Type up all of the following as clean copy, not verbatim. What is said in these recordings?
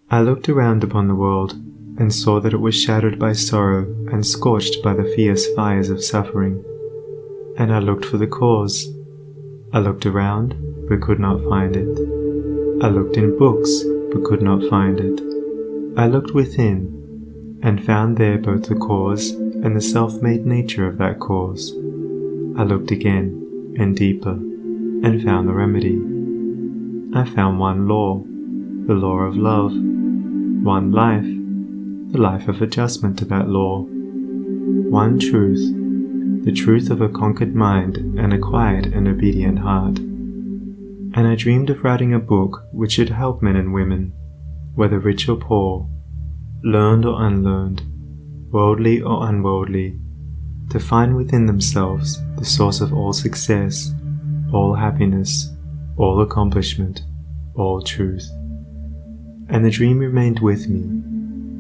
I looked around upon the world, and saw that it was shadowed by sorrow and scorched by the fierce fires of suffering. And I looked for the cause. I looked around, but could not find it. I looked in books, but could not find it. I looked within, and found there both the cause and the self-made nature of that cause. I looked again, and deeper, and found the remedy. I found one law, the law of love, one life, the life of adjustment to that law, one truth, the truth of a conquered mind and a quiet and obedient heart. And I dreamed of writing a book which should help men and women, whether rich or poor, learned or unlearned, worldly or unworldly, to find within themselves the source of all success, all happiness, all accomplishment, all truth. And the dream remained with me,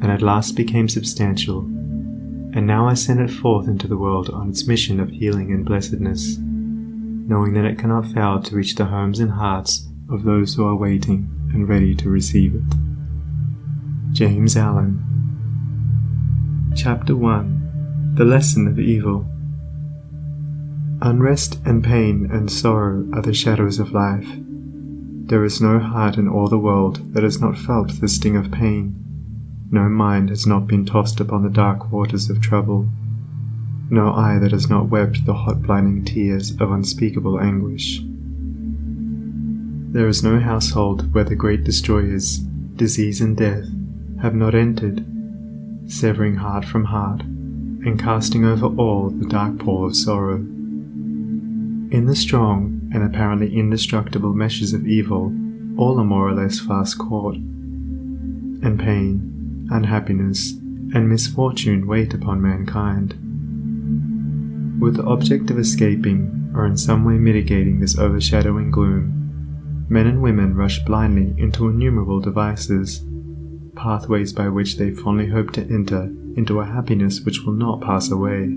and at last became substantial, and now I send it forth into the world on its mission of healing and blessedness, knowing that it cannot fail to reach the homes and hearts of those who are waiting and ready to receive it. James Allen. Chapter 1. The Lesson of Evil. Unrest and pain and sorrow are the shadows of life. There is no heart in all the world that has not felt the sting of pain. No mind has not been tossed upon the dark waters of trouble. No eye that has not wept the hot blinding tears of unspeakable anguish. There is no household where the great destroyers, disease and death, have not entered, severing heart from heart, and casting over all the dark pall of sorrow. In the strong and apparently indestructible meshes of evil, all are more or less fast caught, and pain, unhappiness, and misfortune wait upon mankind. With the object of escaping, or in some way mitigating this overshadowing gloom, men and women rush blindly into innumerable devices, pathways by which they fondly hope to enter into a happiness which will not pass away.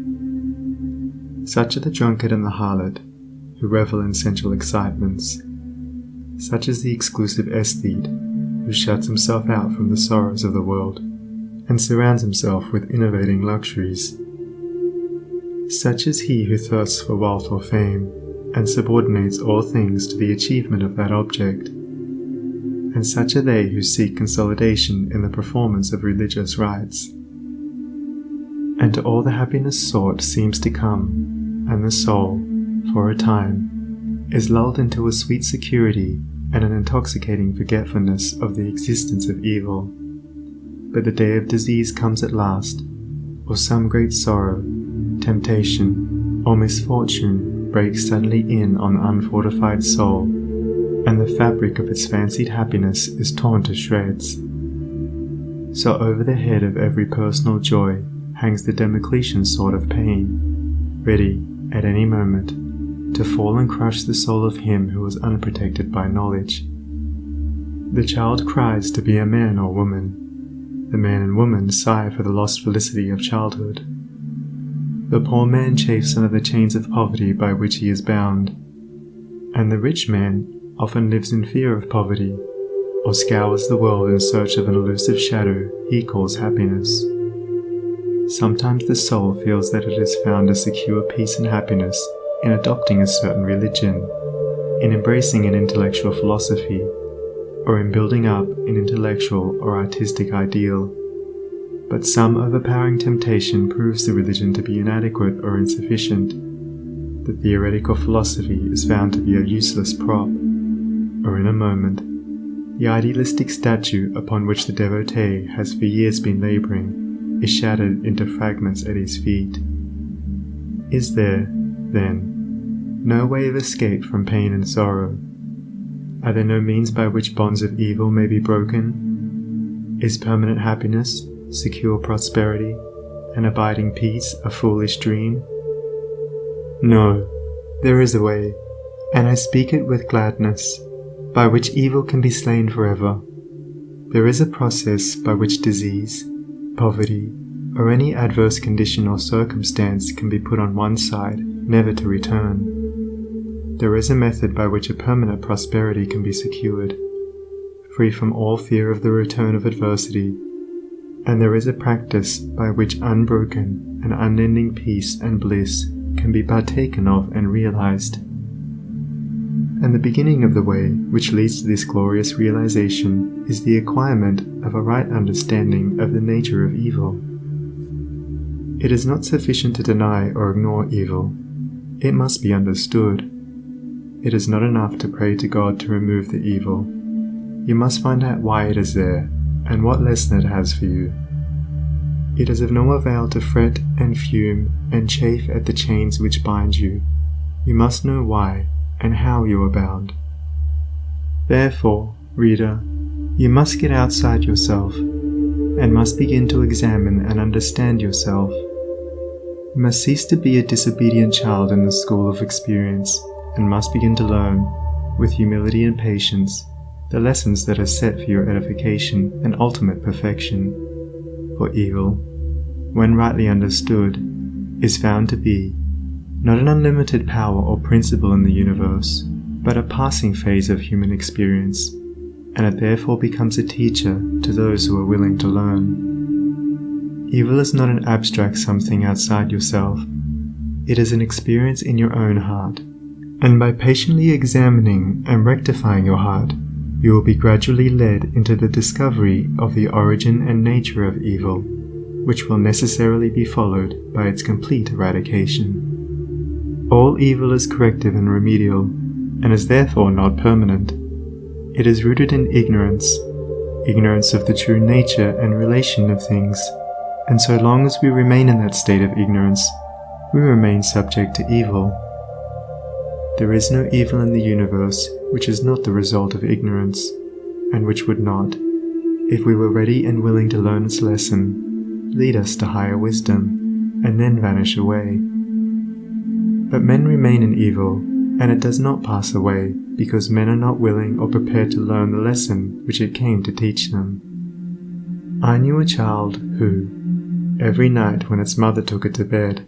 Such are the drunkard and the harlot, who revel in sensual excitements. Such is the exclusive aesthete, who shuts himself out from the sorrows of the world, and surrounds himself with innovating luxuries. Such is he who thirsts for wealth or fame, and subordinates all things to the achievement of that object. And such are they who seek consolidation in the performance of religious rites. And to all the happiness sought seems to come, and the soul, for a time, is lulled into a sweet security and an intoxicating forgetfulness of the existence of evil. But the day of disease comes at last, or some great sorrow, temptation, or misfortune breaks suddenly in on the unfortified soul, and the fabric of its fancied happiness is torn to shreds. So over the head of every personal joy hangs the Damocletian sword of pain, ready, at any moment, to fall and crush the soul of him who is unprotected by knowledge. The child cries to be a man or woman. The man and woman sigh for the lost felicity of childhood. The poor man chafes under the chains of poverty by which he is bound, and the rich man often lives in fear of poverty, or scours the world in search of an elusive shadow he calls happiness. Sometimes the soul feels that it has found a secure peace and happiness in adopting a certain religion, in embracing an intellectual philosophy, or in building up an intellectual or artistic ideal. But some overpowering temptation proves the religion to be inadequate or insufficient. The theoretical philosophy is found to be a useless prop, or in a moment, the idealistic statue upon which the devotee has for years been laboring is shattered into fragments at his feet. Is there, then, no way of escape from pain and sorrow? Are there no means by which bonds of evil may be broken? Is permanent happiness, secure prosperity, and abiding peace a foolish dream? No, there is a way, and I speak it with gladness, by which evil can be slain forever. There is a process by which disease, poverty, or any adverse condition or circumstance can be put on one side, never to return. There is a method by which a permanent prosperity can be secured. free from all fear of the return of adversity, and there is a practice by which unbroken and unending peace and bliss can be partaken of and realized. And the beginning of the way which leads to this glorious realization is the acquirement of a right understanding of the nature of evil. It is not sufficient to deny or ignore evil. It must be understood. It is not enough to pray to God to remove the evil. You must find out why it is there and what lesson it has for you. It is of no avail to fret and fume and chafe at the chains which bind you. You must know why and how you are bound. Therefore, reader, you must get outside yourself and must begin to examine and understand yourself. You must cease to be a disobedient child in the school of experience and must begin to learn, with humility and patience, the lessons that are set for your edification and ultimate perfection. For evil, when rightly understood, is found to be not an unlimited power or principle in the universe, but a passing phase of human experience, and it therefore becomes a teacher to those who are willing to learn. Evil is not an abstract something outside yourself. It is an experience in your own heart, and by patiently examining and rectifying your heart, you will be gradually led into the discovery of the origin and nature of evil, which will necessarily be followed by its complete eradication. All evil is corrective and remedial, and is therefore not permanent. It is rooted in ignorance of the true nature and relation of things, and so long as we remain in that state of ignorance, we remain subject to evil. There is no evil in the universe which is not the result of ignorance, and which would not, if we were ready and willing to learn its lesson, lead us to higher wisdom, and then vanish away. But men remain in evil, and it does not pass away, because men are not willing or prepared to learn the lesson which it came to teach them. I knew a child who, every night when its mother took it to bed,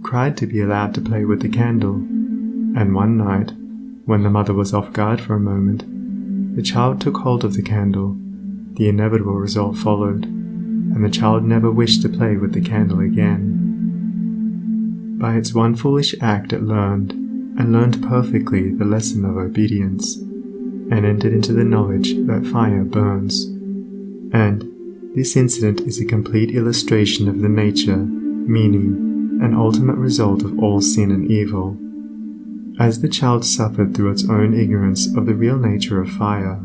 cried to be allowed to play with the candle, and one night, when the mother was off guard for a moment, the child took hold of the candle. The inevitable result followed, and the child never wished to play with the candle again. By its one foolish act it learned perfectly the lesson of obedience, and entered into the knowledge that fire burns. And this incident is a complete illustration of the nature, meaning, and ultimate result of all sin and evil. As the child suffered through its own ignorance of the real nature of fire,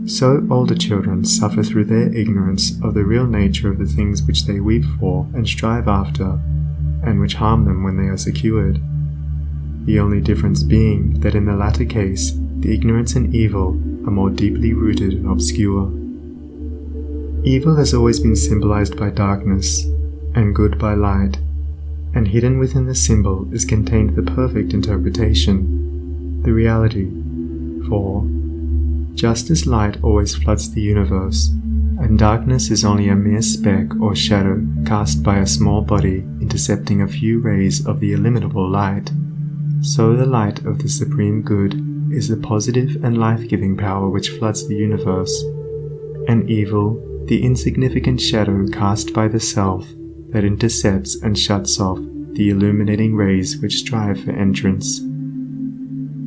so older children suffer through their ignorance of the real nature of the things which they weep for and strive after, and which harm them when they are secured. The only difference being that in the latter case, the ignorance and evil are more deeply rooted and obscure. Evil has always been symbolized by darkness, and good by light, and hidden within the symbol is contained the perfect interpretation, the reality. For, just as light always floods the universe, and darkness is only a mere speck or shadow cast by a small body intercepting a few rays of the illimitable light, so the light of the Supreme Good is the positive and life-giving power which floods the universe, and evil, the insignificant shadow cast by the self that intercepts and shuts off the illuminating rays which strive for entrance.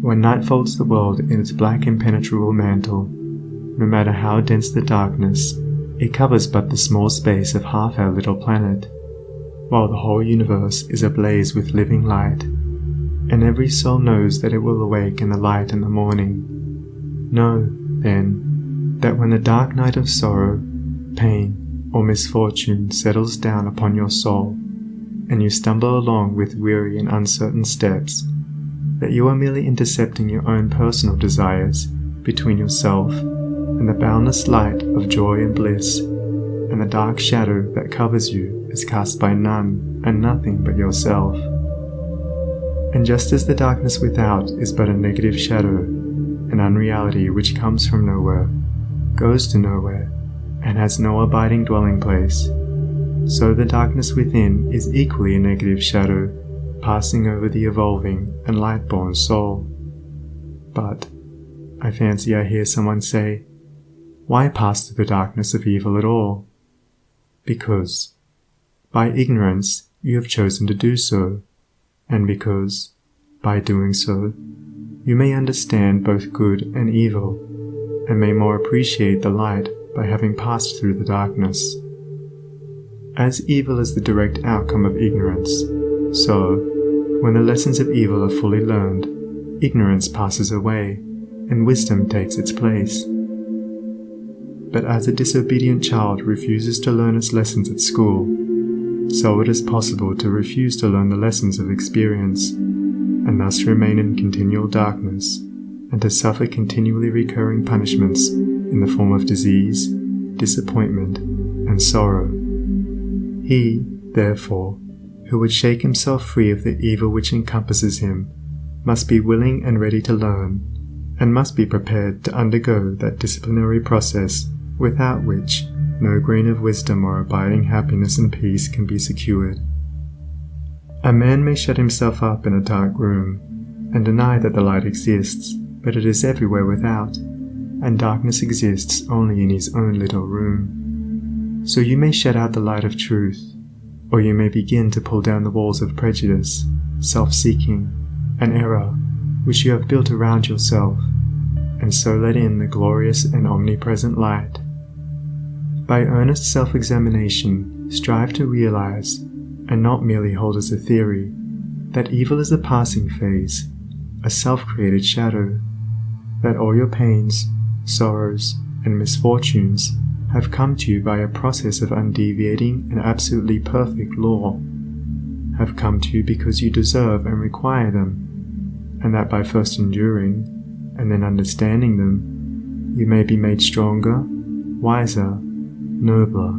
When night folds the world in its black impenetrable mantle, no matter how dense the darkness, it covers but the small space of half our little planet, while the whole universe is ablaze with living light, and every soul knows that it will awake in the light in the morning. Know, then, that when the dark night of sorrow, pain, or misfortune settles down upon your soul, and you stumble along with weary and uncertain steps, that you are merely intercepting your own personal desires between yourself and the boundless light of joy and bliss, and the dark shadow that covers you is cast by none and nothing but yourself. And just as the darkness without is but a negative shadow, an unreality which comes from nowhere, goes to nowhere, and has no abiding dwelling place, so the darkness within is equally a negative shadow, passing over the evolving and light-born soul. But, I fancy I hear someone say, Why pass through the darkness of evil at all? Because, by ignorance, you have chosen to do so, and because, by doing so, you may understand both good and evil, and may more appreciate the light by having passed through the darkness. As evil is the direct outcome of ignorance, so, when the lessons of evil are fully learned, ignorance passes away, and wisdom takes its place. But as a disobedient child refuses to learn its lessons at school, so it is possible to refuse to learn the lessons of experience, and thus remain in continual darkness, and to suffer continually recurring punishments in the form of disease, disappointment, and sorrow. He, therefore, who would shake himself free of the evil which encompasses him, must be willing and ready to learn, and must be prepared to undergo that disciplinary process without which no grain of wisdom or abiding happiness and peace can be secured. A man may shut himself up in a dark room, and deny that the light exists, but it is everywhere without, and darkness exists only in his own little room. So you may shut out the light of truth, or you may begin to pull down the walls of prejudice, self-seeking, and error which you have built around yourself, and so let in the glorious and omnipresent light. By earnest self-examination, strive to realize, and not merely hold as a theory, that evil is a passing phase, a self-created shadow, that all your pains, sorrows, and misfortunes have come to you by a process of undeviating and absolutely perfect law, have come to you because you deserve and require them, and that by first enduring, and then understanding them, you may be made stronger, wiser, nobler.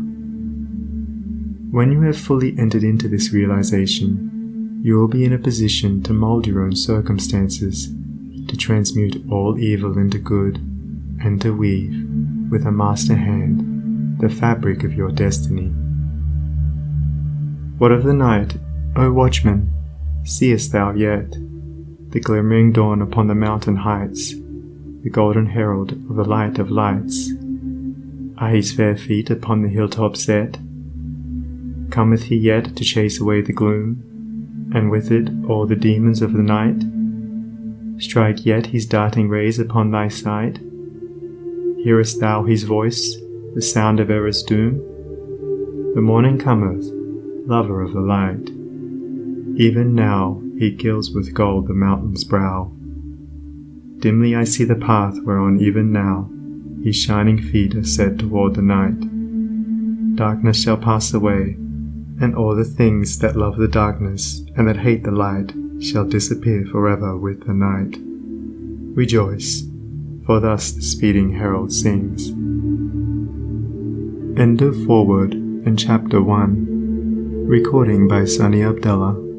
When you have fully entered into this realization, you will be in a position to mold your own circumstances, to transmute all evil into good, and to weave, with a master hand, the fabric of your destiny. What of the night, O watchman, seest thou yet? The glimmering dawn upon the mountain heights, the golden herald of the light of lights. Are his fair feet upon the hilltop set? Cometh he yet to chase away the gloom, and with it all the demons of the night? Strike yet his darting rays upon thy sight? Hearest thou his voice, the sound of error's doom? The morning cometh, lover of the light. Even now he gilds with gold the mountain's brow. Dimly I see the path whereon even now his shining feet are set toward the night. Darkness shall pass away, and all the things that love the darkness and that hate the light shall disappear forever with the night. Rejoice, for thus the speeding herald sings. End of foreword in Chapter 1. Recording by Sonnie Abdalla.